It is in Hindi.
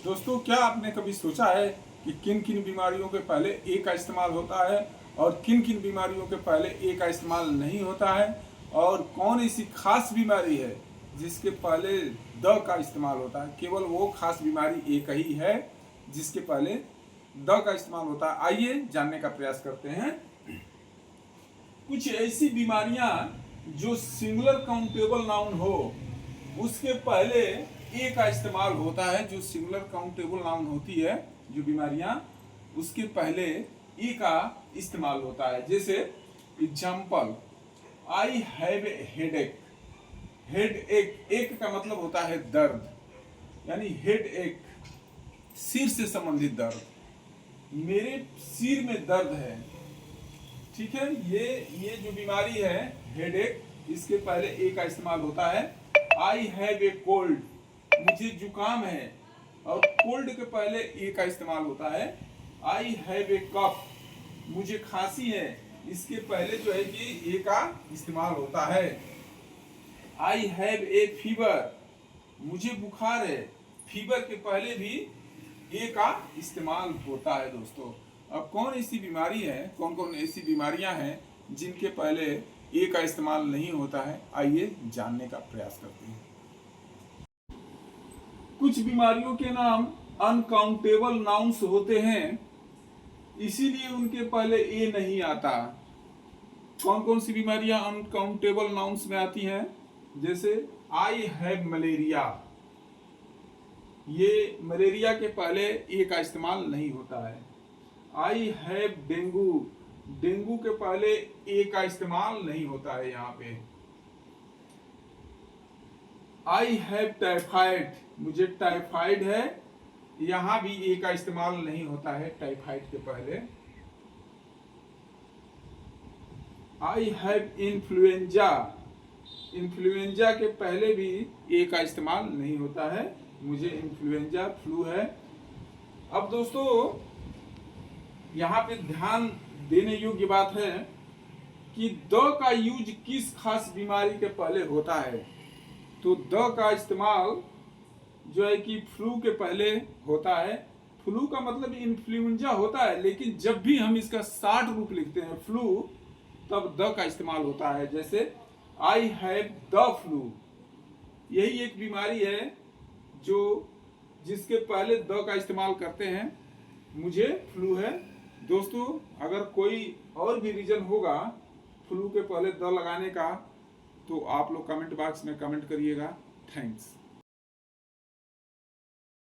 दोस्तों, क्या आपने कभी सोचा है कि किन किन बीमारियों के पहले ए का इस्तेमाल होता है और किन किन बीमारियों के पहले ए का इस्तेमाल नहीं होता है, और कौन ऐसी खास बीमारी है जिसके पहले द का इस्तेमाल होता है? केवल वो खास बीमारी एक ही है जिसके पहले द का इस्तेमाल होता है। आइए जानने का प्रयास करते हैं। कुछ ऐसी बीमारियां जो सिंगुलर काउंटेबल नाउन हो उसके पहले ए का इस्तेमाल होता है। जो सिंगुलर काउंटेबल नाउन होती है, जो बीमारियां, उसके पहले ए का इस्तेमाल होता है। जैसे example, I have a headache. Head एक का मतलब होता है दर्द, यानी हेड एक, सिर से संबंधित दर्द। मेरे सिर में दर्द है, ठीक है। ये जो बीमारी है हेडेक, इसके पहले ए का इस्तेमाल होता है। आई हैव ए कोल्ड, मुझे जुकाम है, और कोल्ड के पहले ए का इस्तेमाल होता है। आई हैव ए कफ, मुझे खांसी है, इसके पहले जो है कि ए का इस्तेमाल होता है। आई हैव ए फीवर, मुझे बुखार है, फीवर के पहले भी ए का इस्तेमाल होता है। दोस्तों, अब कौन ऐसी बीमारी है, कौन कौन ऐसी बीमारियां हैं जिनके पहले ए का इस्तेमाल नहीं होता है? आइए जानने का प्रयास करते हैं। कुछ बीमारियों के नाम अनकाउंटेबल नाउन्स होते हैं, इसीलिए उनके पहले ए नहीं आता। कौन कौन सी बीमारियां अनकाउंटेबल नाउन्स में आती हैं? जैसे आई हैव मलेरिया, ये मलेरिया के पहले ए का इस्तेमाल नहीं होता है। आई हैव डेंगू, डेंगू के पहले ए का इस्तेमाल नहीं होता है यहाँ पे। आई हैव टाइफाइड, मुझे टाइफाइड है, यहाँ भी ए का इस्तेमाल नहीं होता है टाइफाइड के पहले। आई हैव इन्फ्लुएंजा, इन्फ्लुएंजा के पहले भी ए का इस्तेमाल नहीं होता है, मुझे इन्फ्लुएंजा फ्लू है। अब दोस्तों, यहाँ पे ध्यान देने योग्य बात है कि द का यूज किस खास बीमारी के पहले होता है। तो द का इस्तेमाल जो है कि फ्लू के पहले होता है। फ्लू का मतलब इन्फ्लुएंजा होता है, लेकिन जब भी हम इसका शार्ट रूप लिखते हैं फ्लू, तब द का इस्तेमाल होता है। जैसे आई हैव द फ्लू, यही एक बीमारी है जो जिसके पहले द का इस्तेमाल करते हैं, मुझे फ्लू है। दोस्तों, अगर कोई और भी रीजन होगा फ्लू के पहले द लगाने का, तो आप लोग कमेंट बॉक्स में कमेंट करिएगा। थैंक्स।